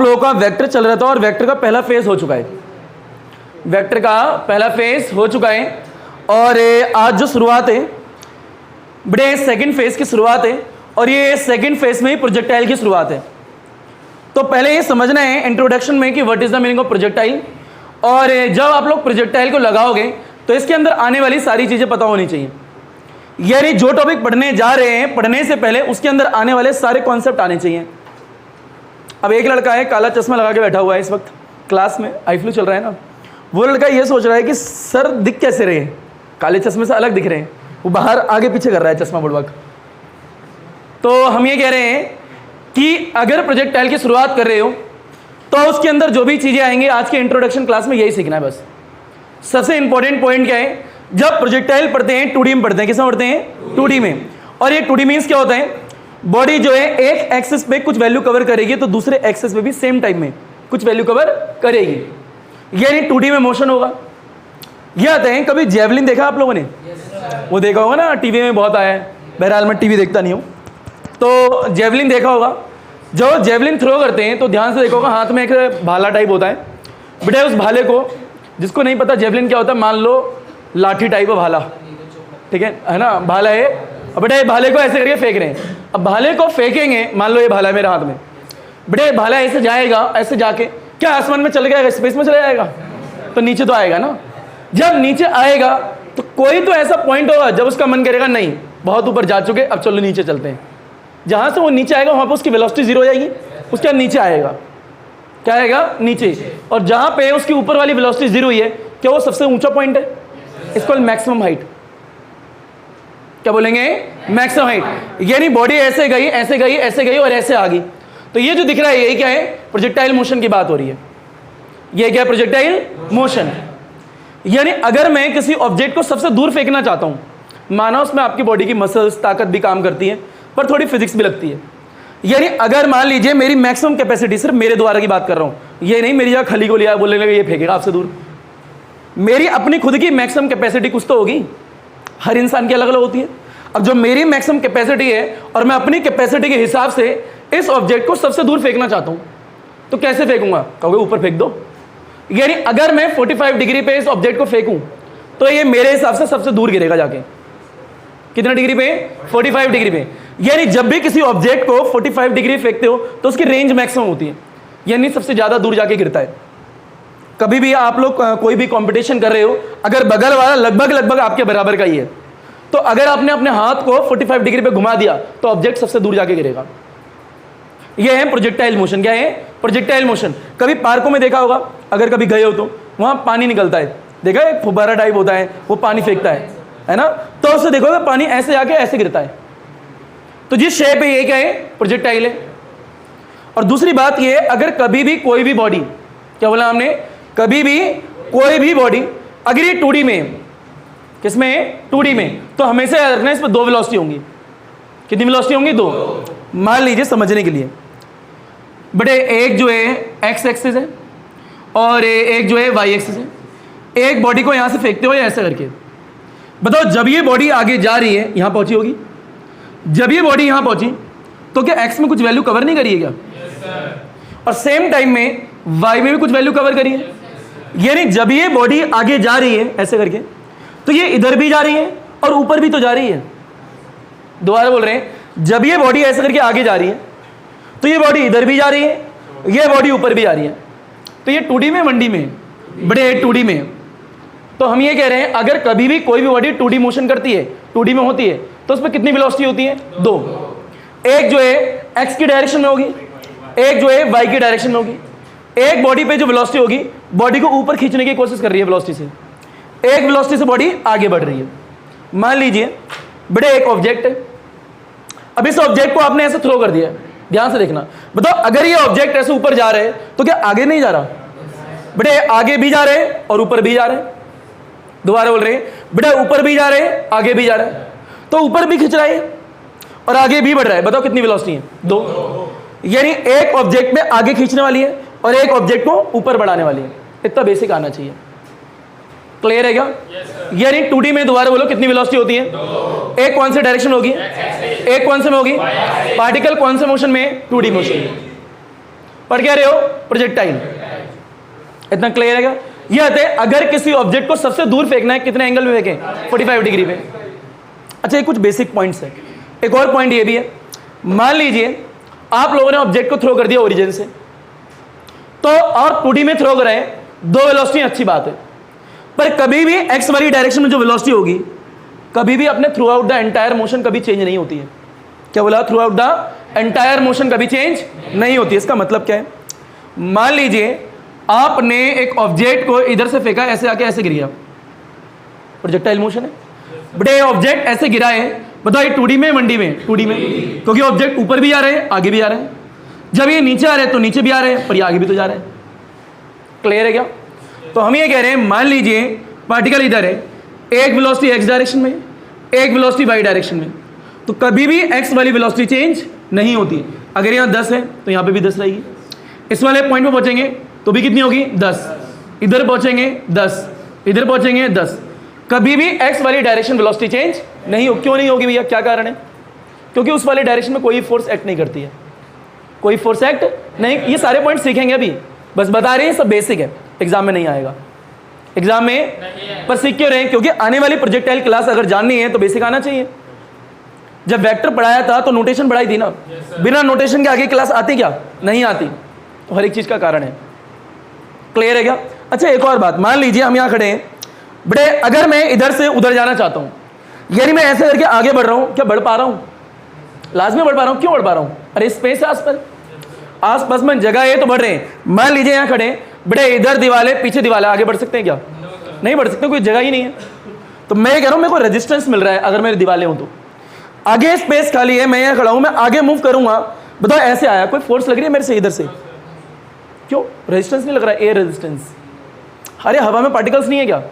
लोगों का वेक्टर चल रहा था और वेक्टर का पहला फेज हो चुका है, वेक्टर का पहला फेज हो चुका है और आज जो शुरुआत है बड़े सेकंड फेज की शुरुआत है और ये सेकंड फेज में ही प्रोजेक्टाइल की शुरुआत है। तो पहले ये समझना है इंट्रोडक्शन में कि what is the meaning of projectile, और जब आप लोग प्रोजेक्टाइल को लगाओगे तो इसके अंदर आने वाली सारी चीजें पता होनी चाहिए, यानी जो टॉपिक पढ़ने जा रहे हैं पढ़ने से पहले उसके अंदर आने वाले सारे कॉन्सेप्ट आने चाहिए। अब एक लड़का है काला चश्मा लगा के बैठा हुआ है इस वक्त क्लास में, आई फ्लू चल रहा है ना, वो लड़का ये सोच रहा है कि सर दिख कैसे रहे, काले चश्मे से अलग दिख रहे हैं, वो बाहर आगे पीछे कर रहा है चश्मा बुड़बक। तो हम ये कह रहे हैं कि अगर प्रोजेक्टाइल की शुरुआत कर रहे हो तो उसके अंदर जो भी चीजें आएंगी आज के इंट्रोडक्शन क्लास में यही सीखना है बस। सबसे इंपॉर्टेंट पॉइंट क्या है, जब प्रोजेक्टाइल पढ़ते हैं 2D में पढ़ते हैं, किसमें पढ़ते हैं 2D में, और ये 2D मीन्स क्या होता है, बॉडी जो है एक एक्सिस पे कुछ वैल्यू कवर करेगी तो दूसरे एक्सिस पे भी सेम टाइम में कुछ वैल्यू कवर करेगी, यानी 2D में मोशन होगा। ये आते हैं, कभी जेवलिन देखा आप लोगों ने? वो देखा होगा ना, टीवी में बहुत आया है, बहरहाल मैं टीवी देखता नहीं हूँ, तो जेवलिन देखा होगा। जो जेवलिन थ्रो करते हैं तो ध्यान से देखो होगा हाथ में एक भाला टाइप होता है, बेटा उस भाले को, जिसको नहीं पता जेवलिन क्या होता है, मान लो लाठी टाइप का भाला, ठीक है ना, भाला है, अब बेटा ये भाले को ऐसे करके फेंक रहे हैं, अब भाले को फेंकेंगे, मान लो ये भाला है मेरे हाथ में, बेटा ये भाला ऐसे जाएगा, ऐसे जाके क्या आसमान में चले जाएगा, स्पेस में चले जाएगा, तो नीचे तो आएगा ना। जब नीचे आएगा तो कोई तो ऐसा पॉइंट होगा जब उसका मन करेगा नहीं बहुत ऊपर जा चुके, अब चलो नीचे चलते हैं, जहां से वो नीचे आएगा वहां पर उसकी वेलोसिटी जीरो हो जाएगी, उसके बाद नीचे आएगा, क्या आएगा नीचे, और जहां पे उसकी ऊपर वाली वेलोसिटी जीरो हुई है क्या वो सबसे ऊंचा पॉइंट है, इसको मैक्सिमम हाइट, क्या बोलेंगे मैक्सिमम हाइट, यानी बॉडी ऐसे गई ऐसे गई ऐसे गई और ऐसे आ गई। तो ये जो दिख रहा है यही क्या है, प्रोजेक्टाइल मोशन की बात हो रही है, ये क्या प्रोजेक्टाइल मोशन, यानी अगर मैं किसी ऑब्जेक्ट को सबसे दूर फेंकना चाहता हूं, माना उसमें आपकी बॉडी की मसल्स ताकत भी काम करती है पर थोड़ी फिजिक्स भी लगती है, यानी अगर मान लीजिए मेरी मैक्सिमम कैपेसिटी, सिर्फ मेरे द्वारा की बात कर रहा हूं, ये नहीं मेरी जगह खली को लिया बोलने लगे ये फेंकेगा आपसे दूर, मेरी अपनी खुद की मैक्सिमम कैपेसिटी कुछ तो होगी, हर इंसान की अलग अलग होती है। अब जो मेरी मैक्सिमम कैपेसिटी है और मैं अपनी कैपेसिटी के हिसाब से इस ऑब्जेक्ट को सबसे दूर फेंकना चाहता हूं तो कैसे फेंकूंगा, कहोगे ऊपर फेंक दो, यानी अगर मैं 45 डिग्री पे इस ऑब्जेक्ट को फेंकूं तो ये मेरे हिसाब से सबसे दूर गिरेगा जाके, कितना डिग्री पे 45 डिग्री पे, यानी जब भी किसी ऑब्जेक्ट को 45 डिग्री फेंकते हो तो उसकी रेंज मैक्सिमम होती है, यानी सबसे ज्यादा दूर जाके गिरता है। कभी भी आप लोग कोई भी कंपटीशन कर रहे हो, अगर बगल वाला लगभग आपके बराबर का ही है तो अगर आपने अपने हाथ को 45 डिग्री पे घुमा दिया तो ऑब्जेक्ट सबसे दूर जाके गिरेगा। यह है प्रोजेक्टाइल मोशन। क्या है प्रोजेक्टाइल मोशन? कभी पार्कों में देखा होगा, अगर कभी गए हो तो वहां पानी निकलता है, देखा है फुब्बारा टाइप होता है, वो पानी फेंकता है ना, तो उससे देखोगे पानी ऐसे आके ऐसे गिरता है, तो जिस शेप है ये क्या है प्रोजेक्टाइल है। और दूसरी बात ये है, अगर कभी भी कोई भी बॉडी, क्या बोला हमने, कभी भी कोई भी बॉडी अगर ये 2D में, किसमें 2D में, तो हमेशा याद रखना इसमें दो वेलोसिटी होंगी। कितनी वेलोसिटी होंगी? दो। मान लीजिए समझने के लिए बेटे एक जो है एक्स एक्सिस है और एक जो है वाई एक्सिस है, एक बॉडी को यहां से फेंकते हो या ऐसा करके, बताओ जब ये बॉडी आगे जा रही है यहां पहुंची होगी, जब ये बॉडी यहां पहुंची तो क्या एक्स में कुछ वैल्यू कवर नहीं करी है क्या? और सेम टाइम में वाई में भी कुछ वैल्यू कवर करी है, यानी जब ये बॉडी आगे जा रही है ऐसे करके तो ये इधर भी जा रही है और ऊपर भी तो जा रही है। दोबारा बोल रहे हैं, जब ये बॉडी ऐसे करके आगे जा रही है तो ये बॉडी इधर भी जा रही है, ये बॉडी ऊपर भी जा रही है, तो ये 2D में 1D में, बड़े 2D में। तो हम ये कह रहे हैं अगर कभी भी कोई भी बॉडी 2D मोशन करती है, 2D में होती है, तो उसमें कितनी वेलोसिटी होती है? दो। एक जो है एक्स की डायरेक्शन में होगी, एक जो है वाई की डायरेक्शन में होगी। एक बॉडी पे जो वेलोसिटी होगी, बॉडी को ऊपर खींचने की कोशिश कर रही है वेलोसिटी से, एक वेलोसिटी से बॉडी आगे बढ़ रही है। मान लीजिए बड़े एक ऑब्जेक्ट है, अब इस ऑब्जेक्ट को आपने ऐसे थ्रो कर दिया, ध्यान से देखना, बताओ अगर ये ऑब्जेक्ट ऐसे ऊपर जा रहे हैं तो क्या आगे नहीं जा रहा? बेटे आगे भी जा रहे हैं और ऊपर भी जा रहे हैं। दोबारा बोल रहे हैं, बेटा ऊपर भी जा रहे हैं आगे भी जा रहे हैं, तो ऊपर भी खींच रहा है और आगे भी बढ़ रहा है। बताओ कितनी वेलोसिटी है? दो। यानी एक ऑब्जेक्ट में आगे खींचने वाली है और एक ऑब्जेक्ट को ऊपर बढ़ाने वाली है। इतना बेसिक आना चाहिए। क्लियर है क्या? यानी 2D में दोबारा बोलो कितनी वेलोसिटी होती है? एक कौन से डायरेक्शन होगी? एक कौन से में होगी? पार्टिकल कौन से मोशन में? 2D मोशन में। पढ़ क्या रहे हो? प्रोजेक्टाइल। इतना क्लियर है क्या? ये आते हैं अगर किसी ऑब्जेक्ट को सबसे दूर फेंकना है कितने एंगल में फेंकें? 45 डिग्री पे। अच्छा, ये कुछ बेसिक पॉइंट्स है। एक और पॉइंट ये भी है, मान लीजिए आप लोगों ने ऑब्जेक्ट को थ्रो कर दिया ओरिजिन से, तो और 2D में थ्रो कराए, दो वेलोसिटी अच्छी बात है, पर कभी भी एक्स वाली डायरेक्शन में जो वेलोसिटी होगी कभी भी अपने through out the entire motion कभी चेंज नहीं होती है। क्या बोला? Through out the entire motion कभी चेंज नहीं होती है। इसका मतलब क्या है? मान लीजिए आपने एक ऑब्जेक्ट को इधर से फेंका, ऐसे आके ऐसे गिर गया, प्रोजेक्टाइल मोशन है। बड़े ऑब्जेक्ट ऐसे गिरा है, बताओ ये 2D में 1D में? 2D में, क्योंकि ऑब्जेक्ट ऊपर भी आ रहे हैं आगे भी आ रहे हैं। जब ये नीचे आ रहे हैं तो नीचे भी आ रहे हैं, पर ये आगे भी तो जा रहे हैं। क्लियर है क्या? तो हम ये कह रहे हैं, मान लीजिए पार्टिकल इधर है, एक वेलोसिटी एक्स डायरेक्शन में, एक वेलोसिटी वाई डायरेक्शन में, तो कभी भी एक्स वाली वेलोसिटी चेंज नहीं होती। अगर यहाँ 10 है तो यहाँ पे भी 10 रहेगी। इस वाले पॉइंट पे पहुंचेंगे तो भी कितनी होगी? 10। इधर पहुंचेंगे 10, इधर पहुंचेंगे 10। कभी भी एक्स वाली डायरेक्शन वेलोसिटी चेंज नहीं हो। क्यों नहीं होगी भैया? क्या कारण है? क्योंकि उस वाली डायरेक्शन में कोई फोर्स एक्ट नहीं करती है, कोई फोर्स एक्ट नहीं। ये सारे पॉइंट सीखेंगे अभी, बस बता रहे हैं, सब बेसिक है, एग्जाम में नहीं आएगा। एग्जाम में पर सीख क्यों रहे हैं? क्योंकि आने वाली प्रोजेक्टाइल क्लास अगर जाननी है तो बेसिक आना चाहिए। जब वेक्टर पढ़ाया था तो नोटेशन पढ़ाई थी ना, बिना नोटेशन के आगे क्लास आती क्या? नहीं आती। तो हर एक चीज का कारण है। क्लियर है क्या? अच्छा, एक और बात, मान लीजिए हम यहां खड़े हैं, बड़े अगर मैं इधर से उधर जाना चाहता हूं, यानी मैं ऐसे करके आगे बढ़ रहा हूं, क्या बढ़ पा रहा हूं? लाजमी बढ़ पा रहा हूं। क्यों बढ़ पा रहा हूं? अरे स्पेस है आस पास में जगह है तो बढ़ रहे हैं। मान लीजिए यहां खड़े, बड़े इधर दीवार पीछे दीवार, आगे बढ़ सकते हैं क्या? नहीं बढ़ सकते, कोई जगह ही नहीं है। तो मैं कह रहा हूं मेरे को रेजिस्टेंस मिल रहा है, अगर मेरी दीवारें हो तो आगे स्पेस खाली है, मैं यहां खड़ा हूं, मैं आगे मूव करूंगा, बताओ ऐसे आया, कोई फोर्स लग रही है मेरे से इधर से? क्यों? रेजिस्टेंस नहीं लग रहा है, एयर रेजिस्टेंस। अरे हवा में पार्टिकल्स नहीं है क्या?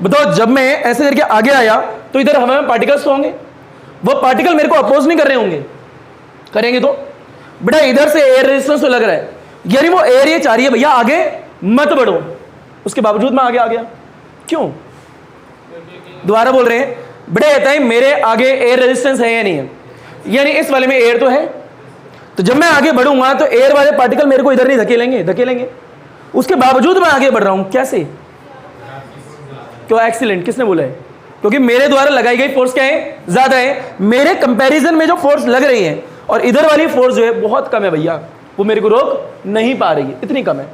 बताओ जब मैं ऐसे करके आगे आया तो इधर हवा में पार्टिकल्स तो होंगे, वो पार्टिकल मेरे को अपोज नहीं कर रहे होंगे, करेंगे तो? बेटा इधर से एयर रेजिस्टेंस तो लग रहा है, यानी वो एयर ये चाह रही है भैया आगे मत बढ़ो, उसके बावजूद मैं आगे आ गया। क्यों? दोबारा बोल रहे हैं, बेटा कहता है मेरे आगे एयर रेजिस्टेंस है या नहीं है, यानी इस वाले में एयर तो है, तो जब मैं आगे बढ़ूंगा तो एयर वाले पार्टिकल मेरे को इधर नहीं धकेलेंगे, उसके बावजूद मैं आगे बढ़ रहा हूं। कैसे? क्यों? एक्सीलेंट। किसने बोला है? क्योंकि मेरे द्वारा लगाई गई फोर्स क्या है? ज्यादा है। मेरे कंपैरिजन में जो फोर्स लग रही है और इधर वाली फोर्स जो है बहुत कम है भैया, वो मेरे को रोक नहीं पा रही है, इतनी कम है।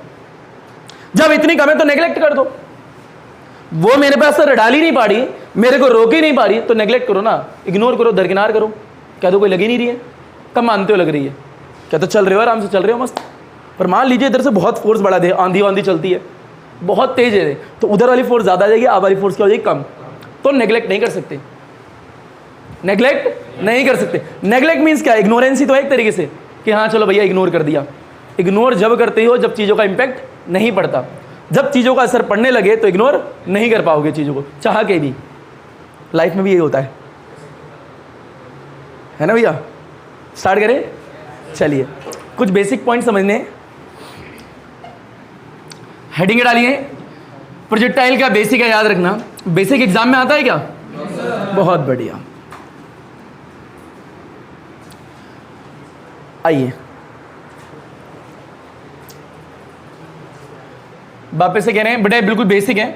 जब इतनी कम है तो नेग्लेक्ट कर दो, वो मेरे पास असर डाल ही नहीं पा रही, मेरे को रोक ही नहीं पा रही, तो नेग्लेक्ट करो ना, इग्नोर करो, दरकिनार करो, क्या तो कोई लगी नहीं रही है। कब मानते हो लग रही है? क्या तो चल रहे हो, आराम से चल रहे हो मस्त, पर मान लीजिए इधर से बहुत फोर्स बढ़ा दे, आंधी चलती है, बहुत तेज है, तो उधर वाली फोर्स ज्यादा आ जाएगी, आप वाली फोर्स क्या हो जाएगी? कम। तो नेग्लेक्ट नहीं कर सकते, नेग्लेक्ट नहीं कर सकते। नेग्लेक्ट मीन्स क्या? इग्नोरेंस ही तो है एक तरीके से, कि हाँ चलो भैया इग्नोर कर दिया। इग्नोर जब करते हो जब चीज़ों का इंपैक्ट नहीं पड़ता, जब चीज़ों का असर पड़ने लगे तो इग्नोर नहीं कर पाओगे चीज़ों को, चाह के भी। लाइफ में भी यही होता है ना भैया? स्टार्ट करें? चलिए कुछ बेसिक पॉइंट समझने। हेडिंग डालिए, प्रोजेक्टाइल का बेसिक है, याद रखना। बेसिक एग्जाम में आता है क्या? बहुत बढ़िया। आइए वापस से कह रहे हैं, बेटा बिल्कुल बेसिक है,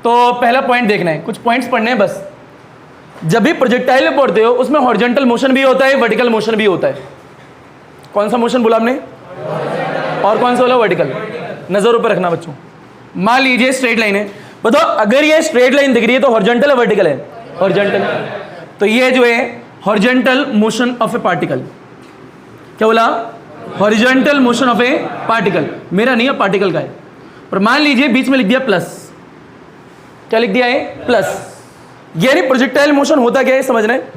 तो पहला पॉइंट देखना है, कुछ पॉइंट्स पढ़ने हैं बस। जब भी प्रोजेक्टाइल में पढ़ते हो उसमें हॉरिजॉन्टल मोशन भी होता है, वर्टिकल मोशन भी होता है। कौन सा मोशन बोला हमने? और कौन सा बोला? वर्टिकल। नजर ऊपर रखना बच्चों। मान लीजिए स्ट्रेट लाइन है, बताओ अगर ये स्ट्रेट लाइन दिख रही है तो हॉरिजॉन्टल है वर्टिकल है? हॉरिजॉन्टल। तो ये जो है horizontal motion of A particle, क्या बोला? Horizontal motion of A particle. मेरा नहीं है, पार्टिकल का है। और मान लीजिए बीच में लिख दिया प्लस, क्या लिख दिया है? प्लस। यानी प्रोजेक्टाइल मोशन होता क्या है समझना है।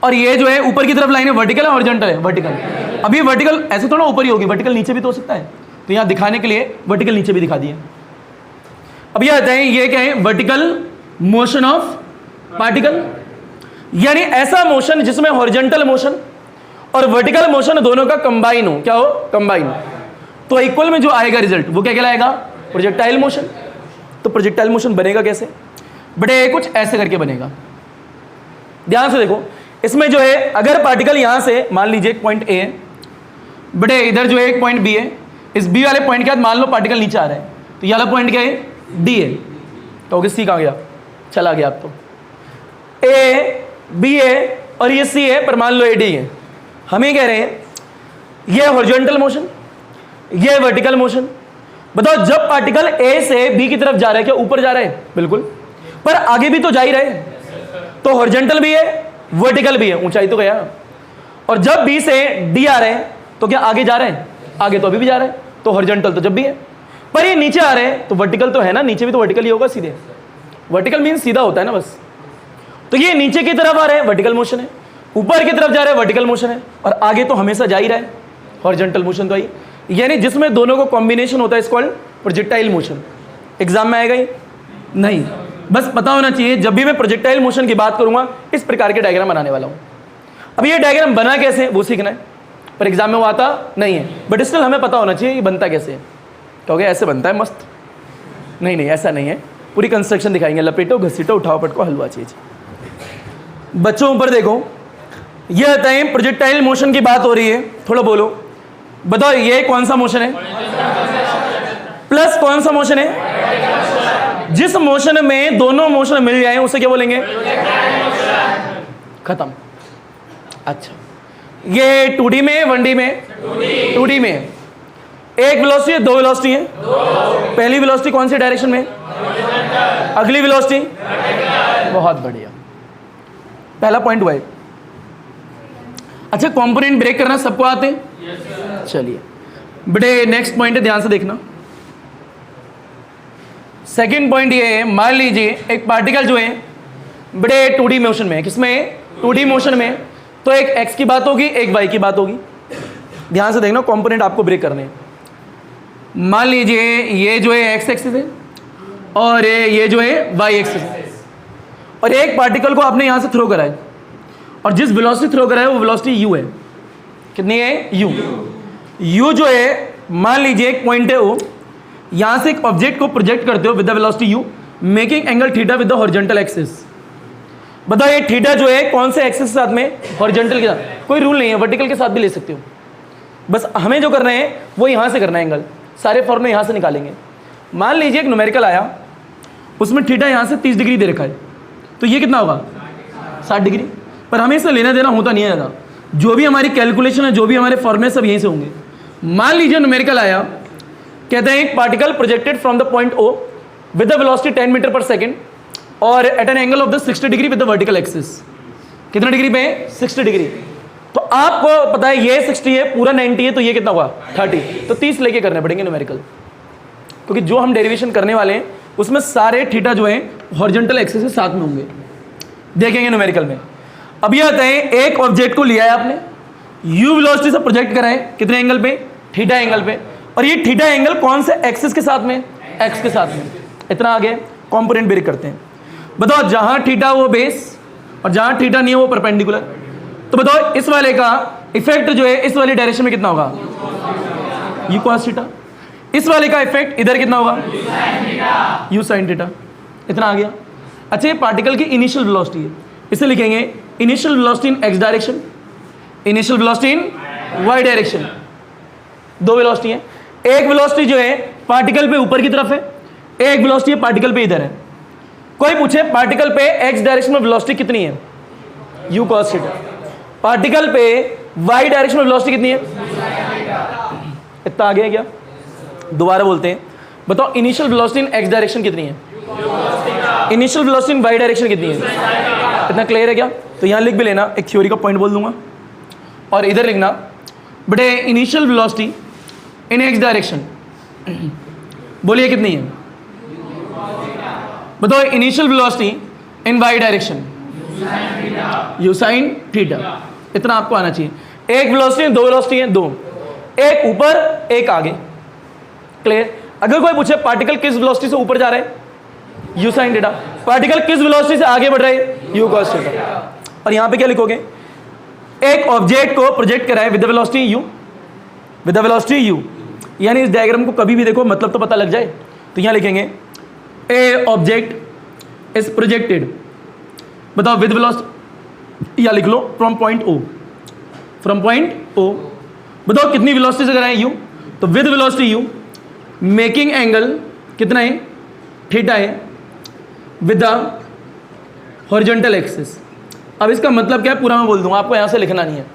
और ये जो है ऊपर की तरफ लाइन है, वर्टिकल है हॉरिजॉन्टल है? वर्टिकल। अभी वर्टिकल ऐसे थोड़ा ऊपर ही होगी, वर्टिकल नीचे भी तो हो सकता है, तो यहां दिखाने के लिए वर्टिकल नीचे भी दिखा दिए। अब ये आता है, ये क्या है? वर्टिकल मोशन ऑफ पार्टिकल, यानी ऐसा मोशन जिसमें हॉरिजॉन्टल मोशन और वर्टिकल मोशन दोनों का कंबाइन हो। क्या हो? कंबाइन। तो इक्वल में जो आएगा रिजल्ट वो क्या कहलाएगा? Projectile motion. तो प्रोजेक्टाइल मोशन बनेगा कैसे? बड़े कुछ ऐसे करके बनेगा। ध्यान से देखो, इसमें जो है अगर पार्टिकल यहां से मान लीजिए एक पॉइंट ए है, बटे इधर जो है एक पॉइंट बी है, इस बी वाले पॉइंट के बाद मान लो पार्टिकल नीचे आ रहा है, तो ये वाला पॉइंट क्या है, डी है, तो सी कहाँ गया, चला गया। आप तो ए बी है और ये सी है, पर मान लो ए डी है। हमें कह रहे हैं ये हॉरिजॉन्टल मोशन, ये वर्टिकल मोशन। बताओ जब पार्टिकल ए से बी की तरफ जा रहा है, क्या ऊपर जा रहा है, बिल्कुल, पर आगे भी तो जा ही रहे हैं, तो हॉरिजॉन्टल भी है वर्टिकल भी है, ऊंचाई तो गया। और जब बी से डी आ रहे हैं तो क्या आगे जा रहे हैं, आगे तो अभी भी जा रहे हैं, तो हॉरिजॉन्टल तो जब भी है, पर ये नीचे आ रहे हैं तो वर्टिकल तो है ना, नीचे भी तो वर्टिकल ही होगा सीधे, वर्टिकल मीन सीधा होता है ना बस। तो ये नीचे की तरफ आ रहे हैं वर्टिकल मोशन है, ऊपर की तरफ जा रहे हैं वर्टिकल मोशन है, और आगे तो हमेशा जा ही रहा है हॉरिजॉन्टल मोशन। तो आई यानी जिसमें दोनों को कॉम्बिनेशन होता है इसको प्रोजेक्टाइल मोशन। एग्जाम में आएगा ही नहीं, बस पता होना चाहिए जब भी मैं प्रोजेक्टाइल मोशन की बात करूंगा इस प्रकार के डायग्राम बनाने वाला हूं। अब ये डायग्राम बना कैसे वो सीखना है, पर एग्जाम में वो आता नहीं है, बट स्टिल हमें पता होना चाहिए ये बनता कैसे है। कहोगे ऐसे बनता है मस्त, नहीं नहीं ऐसा नहीं है, पूरी कंस्ट्रक्शन दिखाएंगे, लपेटो घसीटो उठाओ पटको हलवा चीज। बच्चों ऊपर देखो, ये बताएं प्रोजेक्टाइल मोशन की बात हो रही है, थोड़ा बोलो, बताओ ये कौन सा मोशन है, प्लस कौन सा मोशन है, जिस मोशन में दोनों मोशन मिल जाए उसे क्या बोलेंगे, खत्म। अच्छा ये 2D में 1D में, 2D में एक वेलोसिटी है, दो वेलोसिटी है, पहली वेलोसिटी कौन सी डायरेक्शन में, अगली वेलोसिटी, बहुत बढ़िया, पहला पॉइंट हुआ है। अच्छा कंपोनेंट ब्रेक करना सबको आते हैं, चलिए बड़े नेक्स्ट पॉइंट है, ध्यान से देखना। सेकंड पॉइंट ये है, मान लीजिए एक पार्टिकल जो है बड़े 2D मोशन में है, किसमें, 2D मोशन में, तो एक x की बात होगी एक y की बात होगी। ध्यान से देखना कंपोनेंट आपको ब्रेक करने हैं। मान लीजिए ये जो है x एक्सिस है और ये जो है y एक्सिस है, और एक पार्टिकल को आपने यहां से थ्रो करा है, और जिस वेलोसिटी थ्रो करा है वो वेलोसिटी u है, कितनी है, u जो है मान लीजिए एक पॉइंट है o, यहां से एक ऑब्जेक्ट को प्रोजेक्ट करते हो with the velocity u, making angle theta with the horizontal axis. बताओ ये थीटा जो है कौन से एक्सिस के साथ में, हॉरिजॉन्टल के साथ, कोई रूल नहीं है, वर्टिकल के साथ भी ले सकते हो, बस हमें जो करना है वो यहां से करना है, एंगल सारे फॉर्मूले यहां से निकालेंगे। मान लीजिए एक न्यूमेरिकल आया, उसमें थीटा यहां से 30 डिग्री दे रखा है, तो ये कितना होगा, 60 डिग्री, पर हमें इससे लेना देना होता नहीं है ज़्यादा, जो भी हमारी कैलकुलेशन है, जो भी हमारे फॉर्मूले सब यहीं से होंगे। मान लीजिए न्यूमेरिकल आया, कहते हैं एक particle projected from the point O with the velocity 10 metre per second और at an angle of the 60 degree with the vertical axis. कितना डिग्री पे, 60 डिग्री। तो आपको पता है ये 60 है, पूरा 90 है, तो ये कितना हुआ, 30, तो 30 लेके करने पड़ेंगे न्यूमेरिकल, क्योंकि जो हम डेरिवेशन करने वाले हैं उसमें सारे थीटा जो है हॉरिजॉन्टल एक्सिस के साथ में होंगे, देखेंगे न्यूमेरिकल में। अब ये आता है एक ऑब्जेक्ट को लिया है आपने, u वेलोसिटी से प्रोजेक्ट करा है, कितने एंगल पे, थीटा एंगल पे, और ये थीटा एंगल कौन से एक्सिस के साथ में, x के साथ में। इतना आगे कंपोनेंट ब्रेक करते हैं। बताओ जहां थीटा वो बेस और जहां थीटा नहीं है वो परपेंडिकुलर, तो बताओ इस वाले का इफेक्ट जो है इस वाली डायरेक्शन में कितना होगा, u cos थीटा, इस वाले का इफेक्ट इधर कितना होगा, u sin थीटा। इतना आ गया। अच्छा ये पार्टिकल की इनिशियल वेलोसिटी है, इसे लिखेंगे इनिशियल वेलोसिटी इन x डायरेक्शन, इनिशियल वेलोसिटी इन y डायरेक्शन। दो वेलोसिटी है, एक वेलोसिटी जो है पार्टिकल पे ऊपर की तरफ है, एक वेलोसिटी है पार्टिकल पे इधर है। कोई पूछे पार्टिकल पे x डायरेक्शन में वेलोसिटी कितनी है, u cos थीटा, पार्टिकल पे y डायरेक्शन में वेलोसिटी कितनी है, इतना आ गया क्या, दोबारा बोलते हैं। बताओ इनिशियल वेलोसिटी इन x डायरेक्शन कितनी है, इनिशियल वेलोसिटी इन y डायरेक्शन कितनी है, इतना क्लियर है क्या। तो यहां लिख भी लेना, एक थ्योरी का पॉइंट बोल दूंगा, और इधर लिखना बटे इनिशियल वेलोसिटी इन x डायरेक्शन, बोलिए कितनी है, बताओ इनिशियल वेलोसिटी इन y direction, u sin theta. इतना आपको आना चाहिए। एक वेलोसिटी, दो वेलोसिटी है, दो, एक ऊपर एक आगे, क्लियर। अगर कोई पूछे पार्टिकल किस वेलोसिटी से ऊपर जा रहा है, u sin थीटा, पार्टिकल किस वेलोसिटी से आगे बढ़ रहा है, u cos थीटा। और यहां पे क्या लिखोगे, एक ऑब्जेक्ट को प्रोजेक्ट करा है with the velocity u, with the velocity u, यानी इस डायग्राम को कभी भी देखो मतलब तो पता लग जाए। तो यहां लिखेंगे ए ऑब्जेक्ट इज प्रोजेक्टेड, बताओ विद वेलोसिटी, या लिख लो from point O, from point O बताओ कितनी वेलोसिटी से कराएं u, तो with velocity u making angle कितना है, थीटा है, विद द हॉरिजॉन्टल एक्सिस। अब इसका मतलब क्या है पूरा मैं बोल दूंगा, आपको यहां से लिखना नहीं है।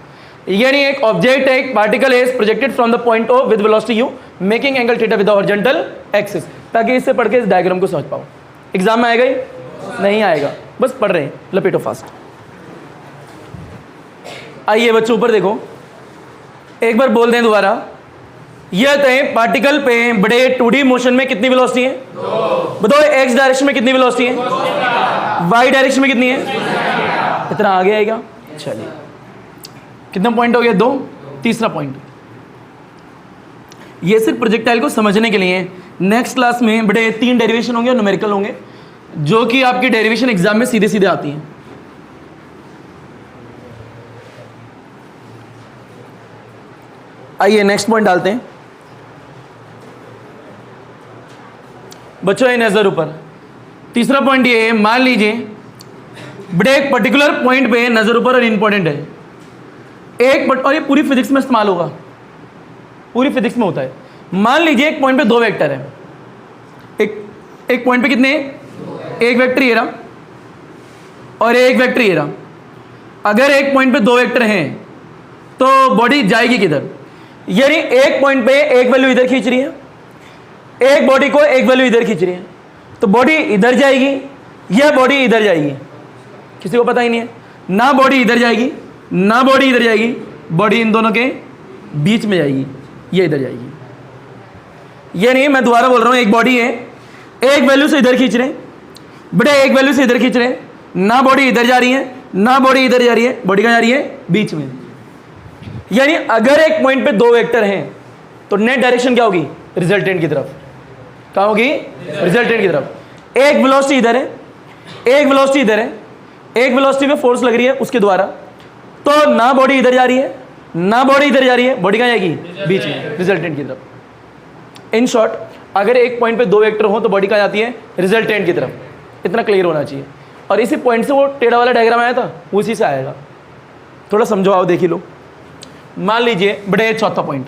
यानी एक ऑब्जेक्ट है, एक particle is projected from the point O with velocity u making angle theta with the horizontal axis, ताकि इससे पढ़ के इस डायग्राम को समझ पाओ। एग्जाम में आएगा ही नहीं आएगा, बस पढ़ रहे हैं, लपेटो फास्ट। आइए बच्चों ऊपर देखो, एक बार बोल दें दोबारा, यह तय पार्टिकल पे बड़े 2D मोशन में कितनी वेलोसिटी है, बताओ x डायरेक्शन में कितनी वेलोसिटी है, y डायरेक्शन में कितनी है, इतना आगे आएगा। चलिए कितना पॉइंट हो गया, 2। तीसरा पॉइंट, ये सिर्फ प्रोजेक्टाइल को समझने के लिए। नेक्स्ट क्लास में बड़े 3 डेरिवेशन होंगे और न्यूमेरिकल होंगे, जो कि आपकी डेरिवेशन एग्जाम में सीधे सीधे आती हैं। आइए नेक्स्ट पॉइंट डालते हैं बच्चों, ये नजर ऊपर। तीसरा पॉइंट ये है, मान लीजिए बड़े एक पर्टिकुलर पॉइंट पे नजर ऊपर और इंपॉर्टेंट है और ये पूरी फिजिक्स में इस्तेमाल होगा, पूरी फिजिक्स में होता है। मान लीजिए एक पॉइंट पे 2 वेक्टर है, एक पॉइंट पे कितने, एक वेक्टर ये रहा और एक वेक्टर ये रहा। अगर एक पॉइंट पे 2 वेक्टर हैं तो बॉडी जाएगी किधर, यानी एक पॉइंट पे एक वैल्यू इधर खींच रही है, एक बॉडी को एक वैल्यू इधर खींच रही है, तो बॉडी इधर जाएगी या बॉडी इधर जाएगी, किसी को पता ही नहीं है। ना बॉडी इधर जाएगी ना बॉडी इधर जाएगी, बॉडी इन दोनों के बीच में जाएगी, ये इधर जाएगी। ये नहीं, मैं दोबारा बोल रहा हूं, एक बॉडी है, एक वैल्यू से इधर खींच रहे हैं, बड़े एक वैल्यू से इधर खींच रहे हैं, ना बॉडी इधर जा रही है ना बॉडी इधर जा रही है, बॉडी कहां जा रही है, बीच में। यानी अगर एक पॉइंट पे 2 वेक्टर हैं तो नेट डायरेक्शन क्या होगी, रिजल्टेंट की तरफ। कहां होगी, रिजल्टेंट की तरफ। एक वेलोसिटी इधर है, एक वेलोसिटी इधर है, एक वेलोसिटी में फोर्स लग रही है उसके द्वारा, तो ना बॉडी इधर जा रही है ना बॉडी इधर जा रही है, बॉडी कहां जाएगी, बीच में, रिजल्टेंट की तरफ। इन शॉर्ट, अगर एक पॉइंट पे 2 वेक्टर हो तो बॉडी कहां जाती है, रिजल्टेंट की तरफ। इतना क्लियर होना चाहिए। और इसी पॉइंट से वो टेढ़ा वाला डायग्राम आया था, उसी से आएगा। थोड़ा समझो, आओ देख ही लो। मान लीजिए बड़े चौथा पॉइंट,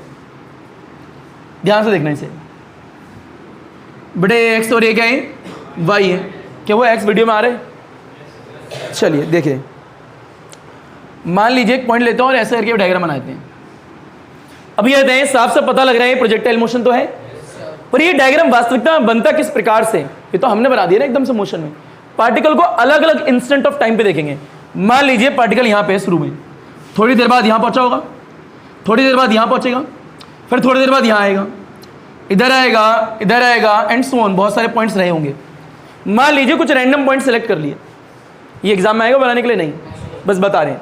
ध्यान से देखना इसे, बड़े एक्स और ये क्या है, वाई है। क्या वो एक्स वीडियो में आ रहे हैं, चलिए देखिए। मान लीजिए एक पॉइंट लेते हैं और ऐसे करके डायग्राम बनाते हैं। अब ये दें, साफ से पता लग रहा है प्रोजेक्टाइल मोशन तो है, पर ये डायग्राम वास्तविकता में बनता किस प्रकार से, ये तो हमने बना दिया ना एकदम से मोशन में। पार्टिकल को अलग अलग इंस्टेंट ऑफ टाइम पे देखेंगे। मान लीजिए पार्टिकल यहाँ पे शुरू में, थोड़ी देर बाद यहाँ पहुँचा होगा, थोड़ी देर बाद यहाँ पहुँचेगा, फिर थोड़ी देर बाद यहाँ आएगा, इधर आएगा एंड सो ऑन। बहुत सारे पॉइंट्स रहे होंगे। मान लीजिए कुछ रैंडम पॉइंट सेलेक्ट कर लिए, ये एग्जाम में आएगा बनाने के लिए नहीं, बस बता रहे हैं।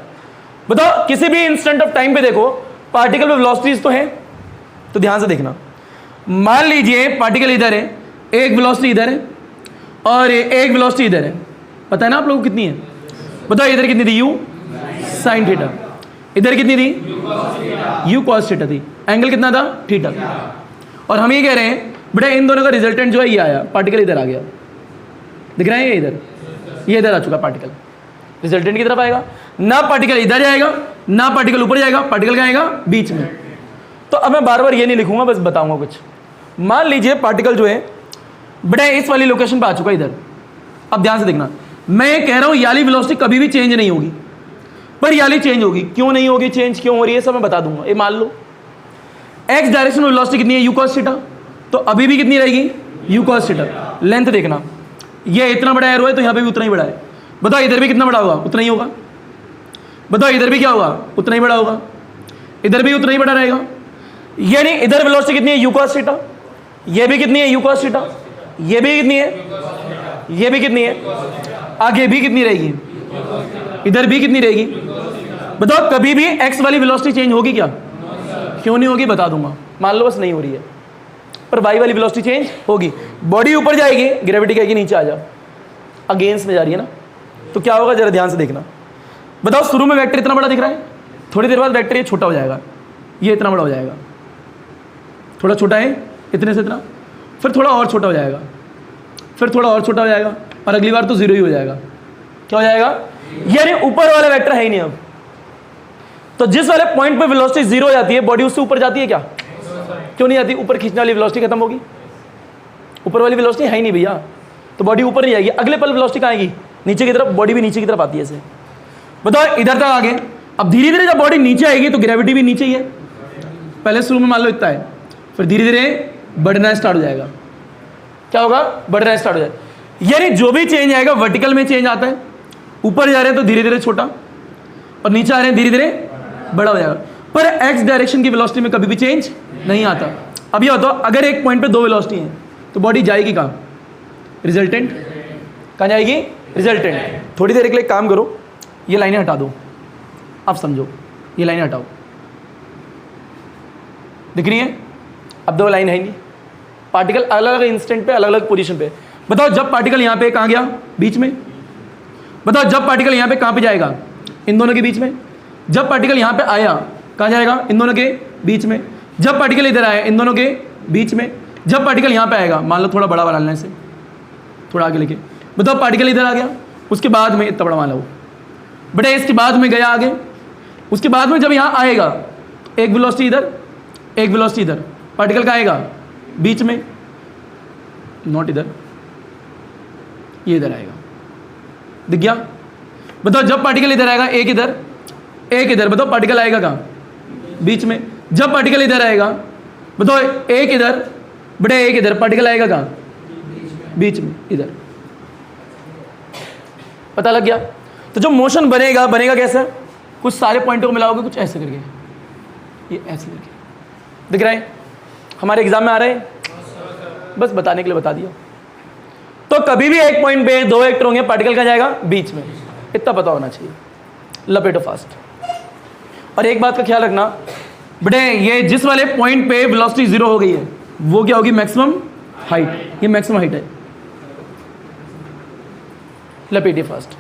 बताओ किसी भी इंस्टेंट ऑफ टाइम पे देखो पार्टिकल में वेलोसिटीज तो है, तो ध्यान से देखना। मान लीजिए पार्टिकल इधर है, एक वेलोसिटी इधर है और एक वेलोसिटी इधर है, पता है ना आप लोगों को कितनी है, बताओ इधर कितनी थी, u साइन थीटा, इधर कितनी थी, u कॉस थीटा थी, एंगल कितना था, थीटा। और हम ये कह रहे हैं बेटा इन दोनों का रिजल्टेंट जो है ये आया, पार्टिकल इधर आ गया, दिख रहा है ये इधर आ चुका पार्टिकल, रिजल्टेंट की तरफ आएगा। ना पार्टिकल इधर जाएगा ना पार्टिकल ऊपर जाएगा, पार्टिकल कहाँ आएगा, बीच में। तो अब मैं बार बार ये नहीं लिखूंगा, बस बताऊंगा कुछ। मान लीजिए पार्टिकल जो है बेटा इस वाली लोकेशन पे आ चुका इधर। अब ध्यान से देखना, मैं ये कह रहा हूँ याली वेलोसिटी कभी भी चेंज नहीं होगी, पर याली चेंज होगी। क्यों नहीं होगी, चेंज क्यों हो रही है, सब मैं बता दूंगा। ये मान लो एक्स डायरेक्शन में वेलोसिटी कितनी है, यू कॉस थीटा, तो अभी भी कितनी रहेगी, यू कॉस थीटा। लेंथ देखना, ये इतना बड़ा एरो है तो यहाँ पे भी उतना ही बड़ा है। बताओ इधर भी कितना बड़ा होगा, उतना ही होगा। बताओ इधर भी क्या होगा, उतना ही बड़ा होगा, इधर भी उतना ही बड़ा रहेगा। यानी इधर वेलोसिटी कितनी है, यू कॉस थीटा, ये भी कितनी है, यू कॉस थीटा, ये भी कितनी है, ये भी कितनी है, आगे भी कितनी रहेगी, इधर भी कितनी रहेगी। बताओ कभी भी एक्स वाली वेलोसिटी चेंज होगी क्या, क्यों नहीं होगी, बता दूंगा। मान लो बस नहीं हो रही है, पर वाई वाली वेलोसिटी चेंज होगी। बॉडी ऊपर जाएगी, ग्रेविटी कहेगी नीचे आ जा, अगेंस्ट में जा रही है ना, तो क्या होगा जरा ध्यान से देखना। बताओ शुरू में वेक्टर इतना बड़ा दिख रहा है, थोड़ी देर बाद वेक्टर ये छोटा हो जाएगा, ये इतना बड़ा हो जाएगा, थोड़ा छोटा है इतने से इतना, फिर थोड़ा और छोटा हो जाएगा, फिर थोड़ा और छोटा हो जाएगा, और अगली बार तो जीरो ही हो जाएगा। क्या हो जाएगा, यानी ऊपर वाला वेक्टर है ही नहीं। अब तो जिस वाले पॉइंट पे वेलोसिटी जीरो हो जाती है बॉडी उससे ऊपर जाती है क्या? क्यों नहीं जाती? ऊपर खींचने वाली वेलोसिटी खत्म होगी, ऊपर वाली वेलोसिटी है ही नहीं भैया, तो बॉडी ऊपर नहीं जाएगी, अगले पल वेलोसिटी कहाँ आएगी? नीचे की तरफ, बॉडी भी नीचे की तरफ आती है ऐसे। बताओ इधर तक आगे, अब धीरे धीरे जब बॉडी नीचे आएगी तो ग्रेविटी भी नीचे ही है, पहले शुरू में मान लो इतना है, फिर धीरे धीरे बढ़ना स्टार्ट हो जाएगा। क्या होगा? बढ़ना स्टार्ट हो जाएगा। यानी जो भी चेंज आएगा वर्टिकल में चेंज आता है, ऊपर जा रहे हैं तो धीरे धीरे छोटा, और नीचे आ रहे हैं धीरे धीरे बड़ा हो जाएगा, पर एक्स डायरेक्शन की वेलोसिटी में कभी भी चेंज नहीं आता। अब ये बताओ अगर एक पॉइंट पे दो वेलोसिटी है तो बॉडी जाएगी कहाँ? रिजल्टेंट। कहाँ जाएगी? रिजल्टेंट। थोड़ी देर के लिए काम करो, ये लाइनें हटा दो, अब समझो, ये लाइनें हटाओ, दिख रही है? अब दो लाइन है नहीं, पार्टिकल अलग अलग इंस्टेंट पे अलग अलग पोजीशन पे। बताओ जब पार्टिकल यहाँ पे कहाँ गया? बीच में। बताओ जब पार्टिकल यहाँ पे कहाँ पे जाएगा? इन दोनों के बीच में। जब पार्टिकल यहाँ पे आया कहाँ जाएगा? इन दोनों के बीच में। जब पार्टिकल इधर आया इन दोनों के बीच में। जब पार्टिकल यहाँ पे आएगा, मान लो थोड़ा बड़ा वाला लेने से, थोड़ा आगे लेके, बताओ पार्टिकल इधर आ गया, उसके बाद में इतना बड़ा मान लो बेटा, इसके बाद में गया आगे, उसके बाद में जब यहाँ आएगा एक वेलोसिटी इधर, एक वेलोसिटी इधर, पार्टिकल का आएगा बीच में, नॉट इधर, ये इधर आएगा, दिख गया? बताओ जब पार्टिकल इधर आएगा, एक इधर एक इधर, बताओ पार्टिकल आएगा कहाँ? बीच में। जब पार्टिकल इधर आएगा, बताओ एक इधर बड़े एक इधर, पार्टिकल आएगा कहाँ? बीच में, इधर। पता लग गया? तो जो मोशन बनेगा, बनेगा कैसे? कुछ सारे पॉइंटों को मिलाओगे, कुछ ऐसे करके, ये ऐसे करके, दिख रहा है? हमारे एग्जाम में आ रहे हैं, बस बताने के लिए बता दिया। तो कभी भी एक पॉइंट पे दो वेक्टर होंगे, पार्टिकल कहाँ जाएगा? बीच में, इतना पता होना चाहिए। लपेटो फास्ट। और एक बात का ख्याल रखना बेटे, ये जिस वाले पॉइंट पे वेलोसिटी जीरो हो गई है वो क्या होगी? Maximum height. ये मैक्सिमम हाइट है। लपेटिए फास्ट।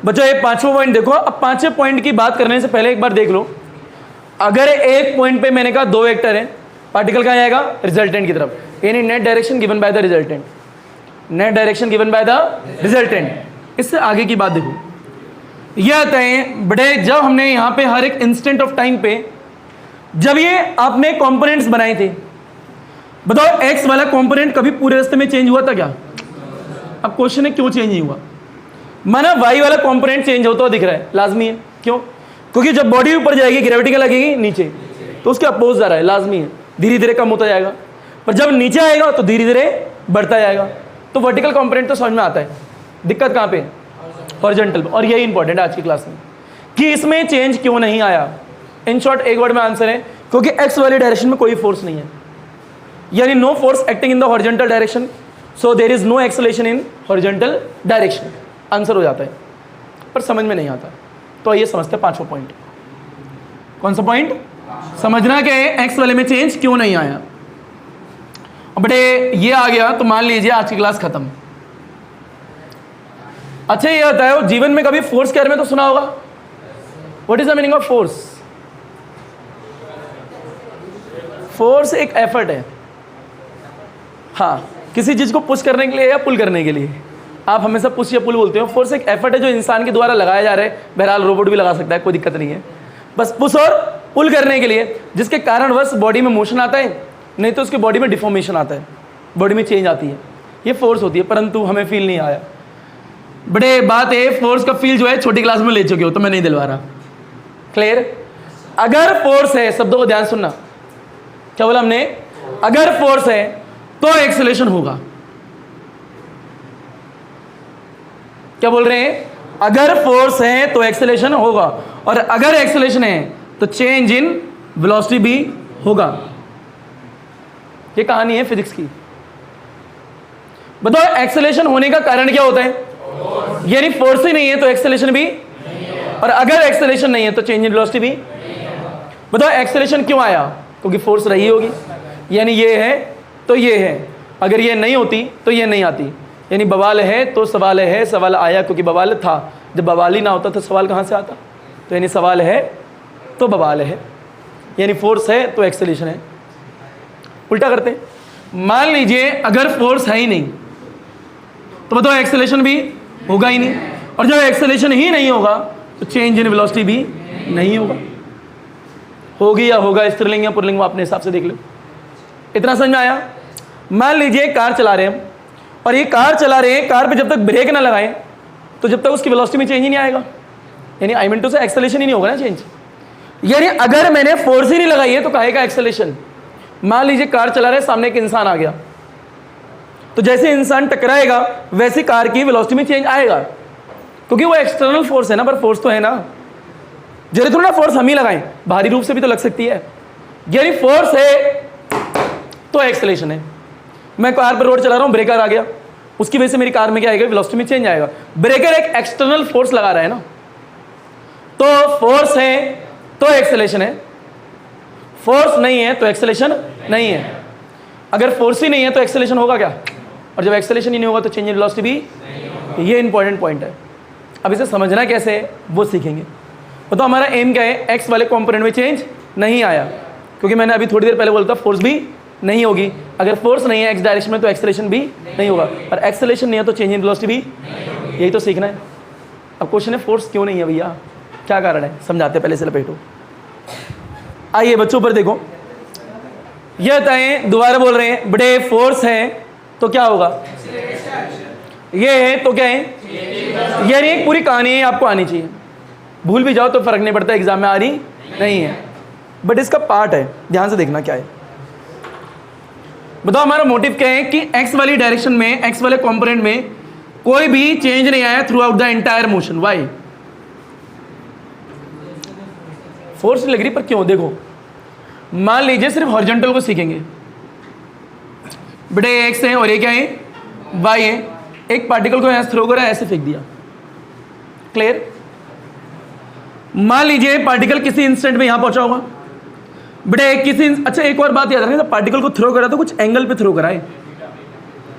बच्चों ये पांचवा पॉइंट देखो। अब पांचवें पॉइंट की बात करने से पहले एक बार देख लो, अगर एक पॉइंट पे मैंने कहा दो वेक्टर है, पार्टिकल कहाँ जाएगा? रिजल्टेंट की तरफ, यानी net direction given by the resultant, net direction given by the resultant. इससे आगे की बात देखो, यह आता है बड़े, जब हमने यहाँ पे हर एक इंस्टेंट ऑफ टाइम पे जब ये आपने कंपोनेंट्स बनाए थे, बताओ एक्स वाला कंपोनेंट कभी पूरे रास्ते में चेंज हुआ था क्या? अब क्वेश्चन है क्यों चेंज नहीं हुआ? माना वाई वाला कंपोनेंट चेंज होता हुआ दिख रहा है, लाजमी है। क्यों? क्योंकि जब बॉडी ऊपर जाएगी ग्रेविटी का लगेगी नीचे, तो उसके अपोज जा रहा है, लाजमी है, धीरे धीरे कम होता जाएगा। पर जब नीचे आएगा तो धीरे धीरे बढ़ता जाएगा। तो वर्टिकल कंपोनेंट तो समझ में आता है, दिक्कत कहाँ पे? हॉरिजॉन्टल पे। और यही इंपॉर्टेंट है आज की क्लास में कि इसमें चेंज क्यों नहीं आया। इन शॉर्ट एक वर्ड में आंसर है, क्योंकि एक्स वाली डायरेक्शन में कोई फोर्स नहीं है, यानी no force acting in the horizontal direction, so there is no acceleration in horizontal direction. Answer हो जाता है, पर समझ में नहीं आता। तो ये समझते हैं पांचवा पॉइंट। कौन सा पॉइंट? समझना क्या है, एक्स वाले में चेंज क्यों नहीं आया। अब बेटे ये आ गया तो मान लीजिए आज की क्लास खत्म। अच्छा ये होता है, जीवन में कभी फोर्स के बारे में तो सुना होगा। What is the meaning of force? Force एक एफर्ट है, हाँ, किसी चीज को पुश करने के लिए या पुल करने के लिए। आप हमेशा पुश या पुल बोलते हो, फोर्स एक एफर्ट है जो इंसान के द्वारा लगाया जा रहा है। बहरहाल रोबोट भी लगा सकता है, कोई दिक्कत नहीं है, बस पुश और पुल करने के लिए, जिसके कारण बस बॉडी में मोशन आता है, नहीं तो उसकी बॉडी में डिफॉर्मेशन आता है, बॉडी में चेंज आती है, ये फोर्स होती है। परंतु हमें फील नहीं आया। बड़े बात है, फोर्स का फील जो है छोटी क्लास में ले चुके हो, तो मैं नहीं दिलवा रहा। क्लियर? अगर फोर्स है, शब्दों को ध्यान सुनना, क्या बोला हमने? अगर फोर्स है तो एक्सेलरेशन होगा। क्या बोल रहे हैं? अगर फोर्स है तो एक्सेलरेशन होगा, और अगर एक्सेलरेशन है तो चेंज इन वेलोसिटी भी होगा। ये कहानी है फिजिक्स की। बताओ एक्सेलरेशन होने का कारण क्या होता है? यानी फोर्स ही नहीं है तो एक्सेलरेशन भी, और अगर एक्सेलरेशन नहीं है तो चेंज इन वेलोसिटी भी। बताओ एक्सेलरेशन क्यों आया? क्योंकि फोर्स रही होगी, यानी ये है तो ये है, अगर ये नहीं होती तो ये नहीं आती। यानी बवाल है तो सवाल है, सवाल आया क्योंकि बवाल था। जब बवाल ही ना होता तो सवाल कहाँ से आता? तो यानी सवाल है तो बवाल है, यानी फोर्स है तो एक्सेलरेशन है। उल्टा करते, मान लीजिए अगर फोर्स है ही नहीं तो बताओ एक्सेलरेशन भी होगा ही नहीं, और जब एक्सेलरेशन ही नहीं होगा तो चेंज इन वेलोसिटी भी नहीं होगा। होगी या होगा, स्त्रीलिंग या पुल्लिंग, वो अपने हिसाब से देख लो। इतना समझ में आया? मान लीजिए कार चला रहे हैं और ये कार चला रहे हैं, कार पे जब तक ब्रेक ना लगाएं तो जब तक उसकी वेलोसिटी में चेंज ही नहीं आएगा, यानी आई मीन टू से एक्सेलेरेशन ही नहीं होगा ना चेंज। यानी अगर मैंने फोर्स ही नहीं लगाई है तो काहे का एक्सेलेरेशन। मान लीजिए कार चला रहे, सामने एक इंसान आ गया, तो जैसे इंसान टकराएगा वैसे कार की वेलोसिटी में चेंज आएगा, क्योंकि वो एक्सटर्नल फोर्स है ना, पर फोर्स तो है ना। जरूरी थोड़ा ना फोर्स हम ही लगाएं, बाहरी रूप से भी तो लग सकती है। यानी फोर्स है तो एक्सेलेरेशन है। मैं कार पर रोड चला रहा हूं, ब्रेकर आ गया, उसकी वजह से मेरी कार में क्या आएगा, वेलोसिटी में चेंज आएगा। ब्रेकर एक एक्सटर्नल फोर्स लगा रहा है ना, तो फोर्स है तो एक्सेलेरेशन है, फोर्स नहीं है तो एक्सेलेरेशन नहीं है। अगर फोर्स ही नहीं है तो एक्सेलेरेशन होगा क्या, और जब एक्सेलेरेशन ही नहीं होगा तो चेंज इन वेलोसिटी भी। ये इंपॉर्टेंट पॉइंट है। अब इसे समझना कैसे है वो सीखेंगे। तो हमारा एम क्या है, एक्स वाले कंपोनेंट में चेंज नहीं आया, क्योंकि मैंने अभी थोड़ी देर पहले बोला था फोर्स भी नहीं होगी। अगर फोर्स नहीं है एक्स डायरेक्शन में तो एक्सेलेरेशन भी नहीं होगा, और एक्सेलेरेशन नहीं है तो चेंज इन वेलोसिटी भी। यही तो सीखना है। अब क्वेश्चन है फोर्स क्यों नहीं है भैया, क्या कारण है, समझाते पहले से लपेटो। आइए बच्चों पर देखो, यह बताएं, दोबारा बोल रहे हैं, बड़े फोर्स है तो क्या होगा, ये है तो क्या है, यानी एक पूरी कहानी है, आपको आनी चाहिए। भूल भी जाओ तो फर्क नहीं पड़ता, एग्जाम में आ रही नहीं है, बट इसका पार्ट है, ध्यान से देखना क्या है। बताओ हमारा मोटिव क्या है कि एक्स वाली डायरेक्शन में, एक्स वाले कंपोनेंट में कोई भी चेंज नहीं आया throughout the entire motion. Why force लग रही, पर क्यों? देखो मान लीजिए सिर्फ हॉरिजॉन्टल को सीखेंगे, बेटे एक्स है और ये क्या है, वाई है। एक पार्टिकल को ऐसे थ्रो करा, ऐसे फेंक दिया, क्लियर। मान लीजिए पार्टिकल किसी इंस्टेंट में यहां पहुंचा होगा, बेटे किसी, अच्छा एक और बात याद रखना, जब पार्टिकल को थ्रो करा तो कुछ एंगल पे थ्रो करा है,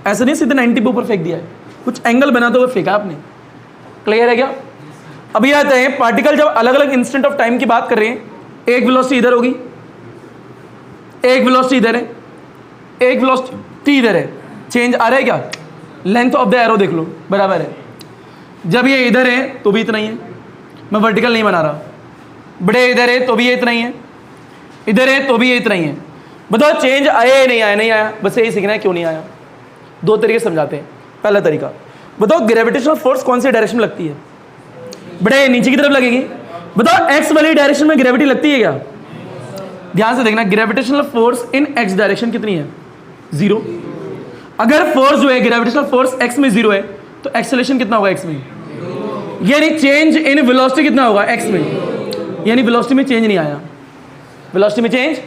ऐसा नहीं सीधे 90 पे ऊपर फेंक दिया है, कुछ एंगल बना तो वो फेंका आपने, क्लियर है क्या। अभी आते हैं, पार्टिकल जब अलग अलग इंस्टेंट ऑफ टाइम की बात कर रहे हैं, एक वेलोसिटी इधर होगी, एक वेलोसिटी इधर है, एक वेलोसिटी इधर है, चेंज आ रहा है क्या, लेंथ ऑफ द एरो देख लो बराबर है। जब ये इधर है तो भी इतना ही है, मैं वर्टिकल नहीं बना रहा, बड़े इधर है तो भी ये इतना ही है, इधर है तो भी ये इतना ही है। बताओ चेंज आया या नहीं आया, नहीं आया, बस यही सीखना है क्यों नहीं आया। दो तरीके समझाते हैं। पहला तरीका बताओ, ग्रेविटेशनल फोर्स कौन सी डायरेक्शन में लगती है, बड़े नीचे की तरफ लगेगी। बताओ एक्स वाली डायरेक्शन में ग्रेविटी लगती है क्या, ध्यान से देखना, gravitational force in x direction कितनी है, 0। अगर फोर्स जो है ग्रेविटेशनल फोर्स एक्स में 0 है तो एक्सेलरेशन कितना होगा एक्स में, यानी चेंज इन वेलोसिटी कितना होगा एक्स में, यानी वेलोसिटी में चेंज नहीं आया, वेलोसिटी में चेंज।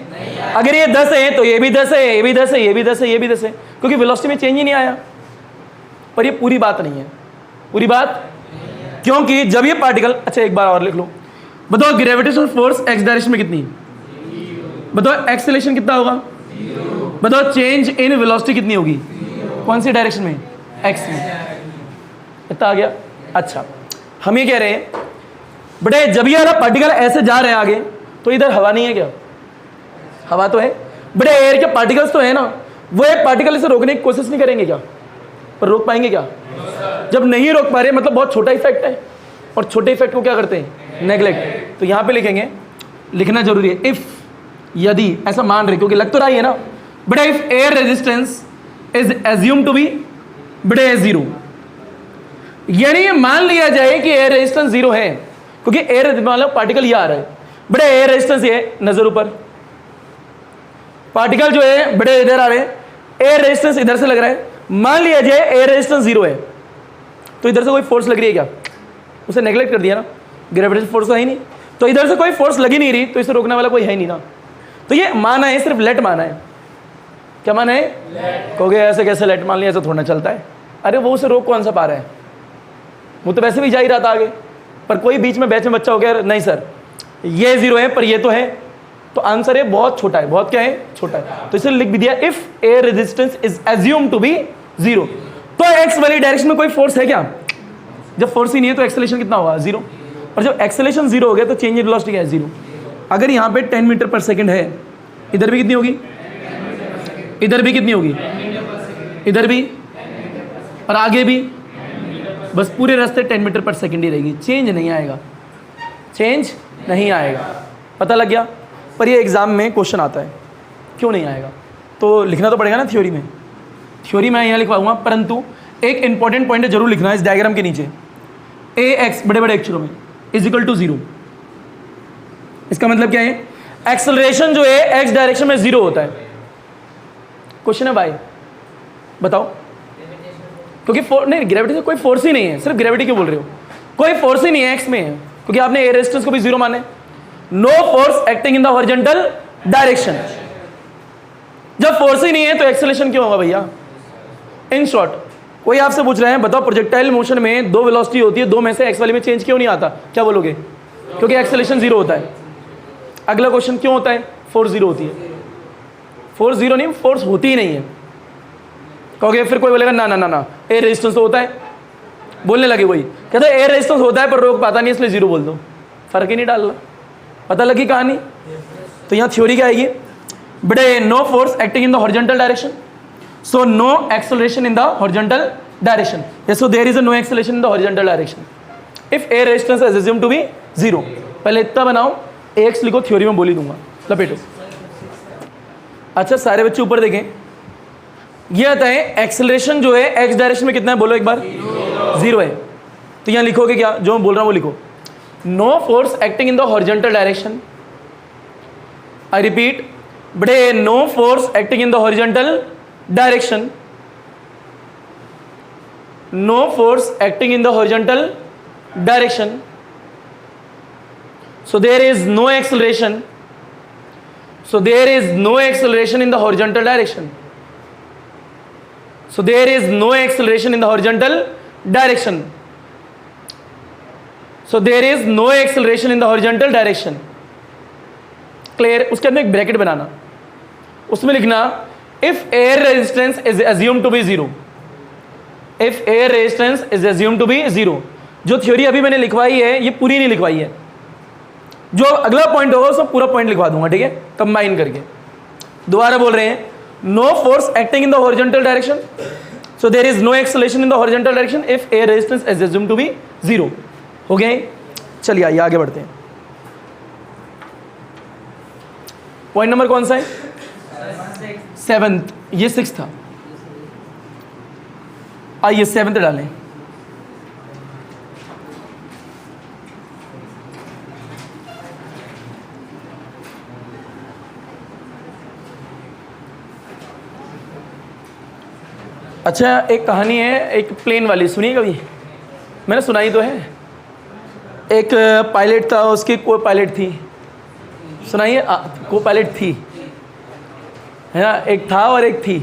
अगर ये 10 है तो ये भी 10 है, ये भी 10 है, ये भी 10 है, ये भी 10 है, क्योंकि वेलोसिटी में चेंज ही नहीं आया। पर ये पूरी बात नहीं है, पूरी बात, क्योंकि जब ये पार्टिकल, अच्छा एक बार और लिख लो, बताओ ग्रेविटेशनल फोर्स एक्स डायरेक्शन में कितनी, बताओ एक्सेलरेशन कितना होगा, बताओ चेंज इन वेलोसिटी कितनी होगी, कौन सी डायरेक्शन में, एक्स में। इतना आ गया। अच्छा हम ये कह रहे हैं बटे जब ये वाला पार्टिकल ऐसे जा रहे हैं आगे, तो इधर हवा नहीं है क्या, हवा तो है, बड़े एयर के पार्टिकल्स तो है ना, वो एक पार्टिकल इसे रोकने की कोशिश नहीं करेंगे क्या, पर रोक पाएंगे क्या, जब नहीं रोक पा रहे मतलब बहुत छोटा इफेक्ट है, और छोटे इफेक्ट को क्या करते हैं, नेग्लेक्ट। तो यहाँ पे लिखेंगे, लिखना जरूरी है, इफ, यदि, ऐसा मान रहे क्योंकि लग तो रहा ही है ना, but if air resistance is assume to be बड़े 0, यानी ये मान लिया जाए कि एयर रेजिस्टेंस 0 है, क्योंकि एयर मतलब पार्टिकल ये आ रहा है, बड़े एयर रेजिस्टेंस ये नजर ऊपर, पार्टिकल जो है बड़े इधर आ रहे हैं, एयर रेजिस्टेंस इधर से लग रहा है, मान लिया जाए एयर रेजिस्टेंस 0 है, तो इधर से कोई फोर्स लग रही है क्या, उसे नेग्लेक्ट कर दिया ना, ग्रेविटेशनल फोर्स तो है ही नहीं, तो इधर से कोई फोर्स लगी नहीं रही, तो इसे रोकने वाला कोई है नहीं ना। तो ये माना है, सिर्फ लेट माना है, क्या माना है, कहोगे ऐसे कैसे लेट मान लिया, ऐसा थोड़ा चलता है, अरे वो उसे रोक कौन सा पा रहा है, वो तो वैसे भी जा ही रहा था आगे, पर कोई बीच में बैच में बच्चा हो गया, नहीं सर ये 0 है पर ये तो है, तो आंसर है बहुत छोटा है, बहुत क्या है, छोटा है, तो इसे लिख भी दिया, if air resistance is assume to be 0। तो एक्स वाली डायरेक्शन में कोई फोर्स है क्या, जब फोर्स ही नहीं है तो एक्सेलरेशन कितना होगा, 0, और जब एक्सेलरेशन 0 हो गया तो चेंज इन वेलोसिटी क्या है, 0। अगर यहाँ पे 10 मीटर पर सेकंड है, इधर भी कितनी होगी, इधर भी कितनी होगी, इधर भी, और आगे भी, बस पूरे रास्ते 10 मीटर पर सेकंड ही रहेगी, चेंज नहीं आएगा। चेंज नहीं आएगा। पता लग गया? पर ये एग्ज़ाम में क्वेश्चन आता है, क्यों नहीं आएगा? तो लिखना तो पड़ेगा ना थ्योरी में। थ्योरी मैं यहाँ लिखवाऊंगा, परंतु एक इंपॉर्टेंट पॉइंट है जरूर लिखना है इस डायग्राम के नीचे, ए एक्स बड़े बड़े अक्षरों में इज इक्वल टू 0। इसका मतलब क्या है? एक्सेलरेशन जो है एक्स डायरेक्शन में 0 होता है। क्वेश्चन है भाई, बताओ। क्योंकि नहीं, ग्रेविटी से कोई फोर्स ही नहीं है। सिर्फ ग्रेविटी क्यों बोल रहे हो? कोई फोर्स ही नहीं है एक्स में, क्योंकि आपने ए रेजिस्टेंस को भी 0 माने। No force acting in the horizontal direction. जब फोर्स ही नहीं है तो एक्सेलरेशन क्यों होगा भैया? इन शॉर्ट, कोई आपसे पूछ रहे हैं बताओ प्रोजेक्टाइल मोशन में 2 वेलोसिटी होती है, 2 में से एक्स वाली में चेंज क्यों नहीं आता? क्या बोलोगे? क्योंकि एक्सेलरेशन 0 होता है। अगला क्वेश्चन, क्यों होता है? फोर्स 0 होती है। फोर्स 0 नहीं, फोर्स होती ही नहीं है। कहोगे, फिर कोई बोलेगा ना ना ना ना ए रेजिस्टेंस तो होता है। बोलने लगे वही, कहते हैं ए रेजिस्टेंस होता है पर रोक पाता नहीं, इसलिए 0 बोल दो। फर्क ही नहीं डालना। पता लगी कहानी? तो यहाँ थ्योरी क्या आएगी? बड़े no force acting in the horizontal direction, so no acceleration in the horizontal direction. So there is a no acceleration in the horizontal direction if a resistance is assumed to be 0। पहले इतना बनाओ, x लिखो, theory में बोल ही दूंगा, लपेटो। अच्छा सारे बच्चे ऊपर देखें, ये आता है एक्सेलरेशन जो है एक्स डायरेक्शन में कितना है? बोलो एक बार। 0 है। तो यहाँ लिखोगे क्या? जो मैं बोल रहा हूँ वो लिखो, no force acting in the horizontal direction. I repeat, बड़े no force acting in the horizontal direction, no force acting in the horizontal direction, so there is no acceleration, so there is no acceleration in the horizontal direction, so there is no acceleration in the horizontal direction, so there is no acceleration in the horizontal direction। Clear? उसके अंदर एक bracket बनाना, उसमें लिखना if air resistance is assumed to be 0, if air resistance is assumed to be 0। जो theory अभी मैंने लिखवाई है ये पूरी नहीं लिखवाई है, जो अगला पॉइंट होगा उसमें पूरा पॉइंट लिखवा दूंगा, ठीक है, कंबाइन करके। दोबारा बोल रहे हैं, no force acting in the horizontal direction, so there is no acceleration in the horizontal direction if air resistance is assumed to be 0। हो गया? चलिए आइए आगे बढ़ते हैं। पॉइंट नंबर कौन सा है? 7th। ये 6 था। आइए 7th डालें। अच्छा एक कहानी है, एक प्लेन वाली, सुनिए कभी? मैंने सुनाई तो है। एक पायलट था, उसकी को पायलट थी। सुनाइए। को पायलट थी, है ना? एक था और एक थी।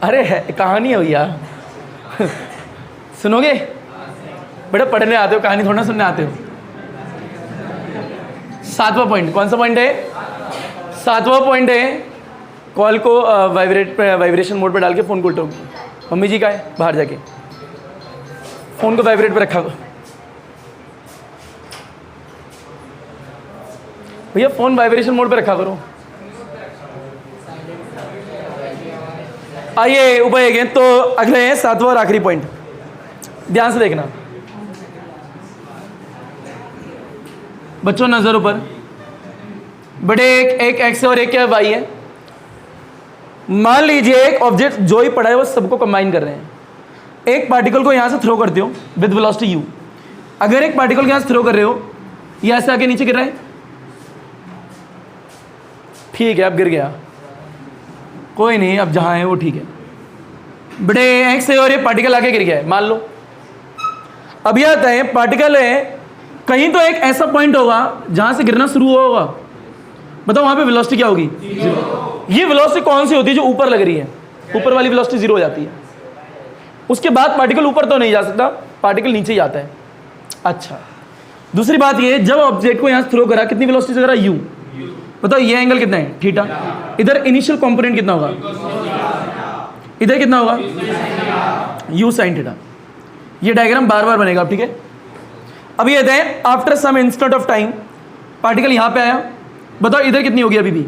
अरे है कहानी है भैया सुनोगे? बेटा पढ़ने आते हो, कहानी थोड़ा सुनने आते हो। 7वां पॉइंट कौन सा पॉइंट है? 7वां पॉइंट है, कॉल को वाइब्रेशन मोड पे डाल के फ़ोन को उल्टो। मम्मी जी का है, बाहर जाके फ़ोन को वाइब्रेट पे रखा। भैया फ़ोन वाइब्रेशन मोड पे रखा करो। आइए ऊपर एक, तो अगले हैं 7वां और आखिरी पॉइंट, ध्यान से देखना बच्चों, नज़र ऊपर। बड़े एक एक्स और एक क्या वाई है। मान लीजिए एक ऑब्जेक्ट जो ही पड़ा है वो सबको कंबाइन कर रहे हैं। एक पार्टिकल को यहाँ से थ्रो करते हो विद वेलोसिटी u। अगर एक पार्टिकल को यहाँ से थ्रो कर रहे हो, ये ऐसे आके नीचे गिर रहा है, ठीक है, अब गिर गया, कोई नहीं, अब जहाँ है वो ठीक है। बड़े एक्स है और ये पार्टिकल आके गिर गया है, मान लो। अब ये आता है पार्टिकल है, कहीं तो एक ऐसा पॉइंट होगा जहाँ से गिरना शुरू होगा। बताओ वहाँ पे वेलोसिटी क्या होगी? 0। ये वेलोसिटी कौन सी होती है? जो ऊपर लग रही है, ऊपर वाली वेलोसिटी 0 हो जाती है। उसके बाद पार्टिकल ऊपर तो नहीं जा सकता, पार्टिकल नीचे ही आता है। अच्छा, दूसरी बात ये, जब ऑब्जेक्ट को यहाँ से थ्रो करा, कितनी वेलोसिटी से करा? u। बताओ ये एंगल कितना है? थीटा। इधर इनिशियल कंपोनेंट कितना होगा? इधर कितना होगा? u sin थीटा। ये डायग्राम बार बार बनेगा, ठीक है। अब ये दें, after some instant of time particle यहाँ पे आया। बताओ इधर कितनी होगी अभी भी?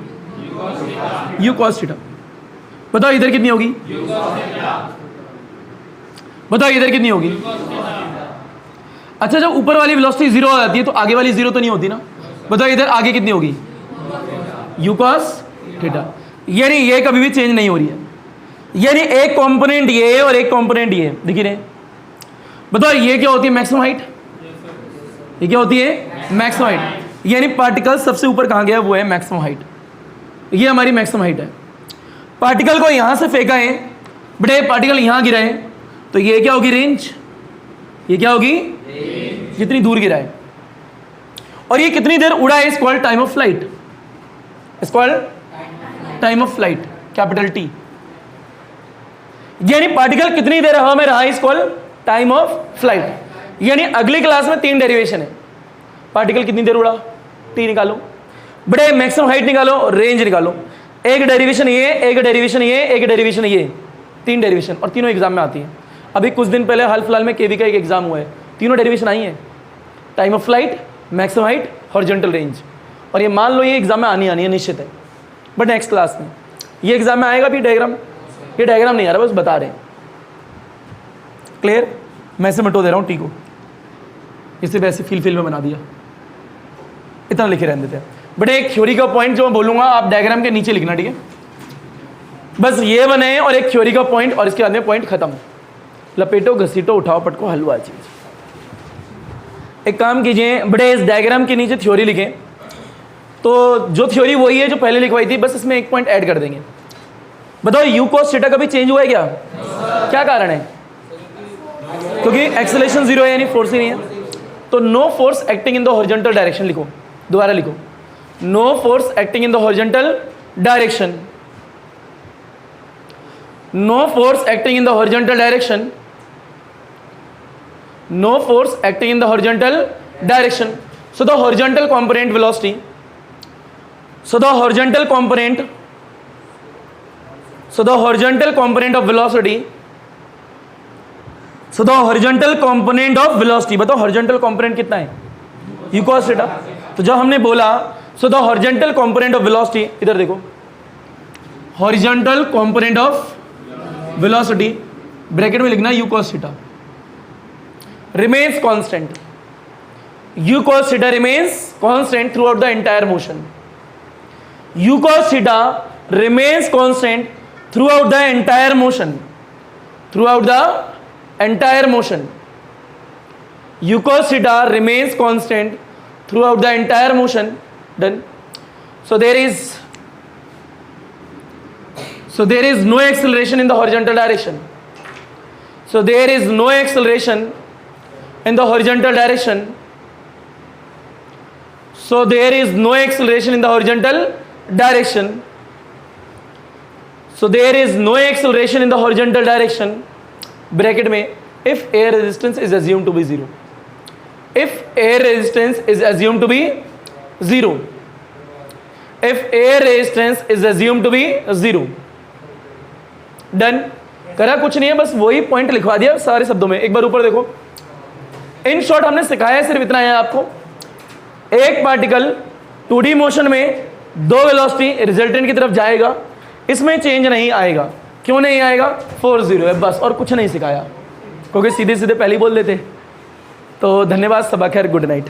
u cos theta. बताओ इधर कितनी होगी? बताओ इधर कितनी होगी? अच्छा, जब ऊपर वाली वेलोसिटी जीरो हो जाती है तो आगे वाली जीरो तो नहीं होती ना। बताओ इधर आगे कितनी होगी, u cos थीटा, यानी ये कभी भी चेंज नहीं हो रही है, यानी एक कंपोनेंट ये और एक कंपोनेंट ये दिख रहे हैं। बताओ ये क्या होती है, मैक्सिमम हाइट, ये क्या होती है, मैक्सिमम हाइट, यानी पार्टिकल सबसे ऊपर कहाँ गया, वो है मैक्सिमम हाइट, ये हमारी मैक्सिमम हाइट है। पार्टिकल को यहां से फेंका है, बड़े पार्टिकल यहां गिरा है, तो ये क्या होगी, रेंज, ये क्या होगी, कितनी दूर गिरा है, और ये कितनी देर उड़ा है, is called time of flight, is called time of flight, capital T, यानी पार्टिकल कितनी देर हवा में रहा, is called time of flight. यानी अगली क्लास में 3 डेरिवेशन है, पार्टिकल कितनी देर उड़ा, टी निकालो, बड़े मैक्सिमम हाइट निकालो, रेंज निकालो, एक डेरिवेशन ये, एक डेरिवेशन ये, एक डेरिवेशन ये, 3 डेरिवेशन, और तीनों एग्जाम में आती है। अभी कुछ दिन पहले हाल फिलहाल में केवी का एक एग्जाम हुआ है, तीनों डेरिवेशन आई है, time of flight, maximum height, horizontal range, और ये मान लो ये एग्जाम में आनी है, निश्चित है, बट नेक्स्ट क्लास में ये एग्जाम में आएगा भी डायग्राम, ये डायग्राम नहीं आ रहा, बस बता रहे हैं, क्लियर। मैं इसे मिटो दे रहा हूँ टी को, इसे वैसे फील में बना दिया, इतना लिखे रहने देते हैं। बट एक थ्योरी का पॉइंट जो मैं बोलूंगा आप डायग्राम के नीचे लिखना, ठीक है, बस ये बने और एक थ्योरी का पॉइंट, और इसके बाद में पॉइंट खत्म, लपेटो घसीटो उठाओ पटको हलवा चीज। एक काम कीजिए, बड़े इस डायग्राम के नीचे थ्योरी लिखें, तो जो थ्योरी वही है जो पहले लिखवाई थी, बस इसमें एक पॉइंट ऐड कर देंगे। बताओ u cos थीटा कभी चेंज हुआ है क्या, क्या कारण है, क्योंकि एक्सेलरेशन जीरो है, यानी फोर्स ही नहीं है, तो no force acting in the horizontal direction लिखो, दोबारा लिखो, no force acting in the horizontal direction, no force acting in the horizontal direction, no force acting in the horizontal direction. So the horizontal component velocity, so the horizontal component, so the horizontal component of velocity, so the horizontal component of velocity, बताओ horizontal component कितना है, u cos theta. तो जब हमने बोला so the horizontal component of velocity, इधर देखो, horizontal component of velocity bracket में लिखना u cos theta remains constant, u cos theta remains constant throughout the entire motion, u cos theta remains constant throughout the entire motion, throughout the entire motion, u cos theta remains constant throughout the entire motion. Done. So there is no acceleration in the horizontal direction, so there is no acceleration in the horizontal direction, so there is no acceleration in the horizontal direction, so there is no acceleration in the horizontal direction, bracket में, if air resistance is assumed to be zero, if air resistance is assumed to be zero, if air resistance is assumed to be zero. Done, करा कुछ नहीं है, बस वही point लिखवा दिया सारे शब्दों में। एक बार ऊपर देखो, इन शॉर्ट हमने सिखाया सिर्फ इतना है आपको, एक पार्टिकल 2D मोशन में 2 वेलोसिटी रिजल्टेंट की तरफ जाएगा, इसमें चेंज नहीं आएगा, क्यों नहीं आएगा, फोर्स जीरो है, बस, और कुछ नहीं सिखाया, क्योंकि सीधे सीधे पहले ही बोल देते। तो धन्यवाद, सबा खैर, गुड नाइट।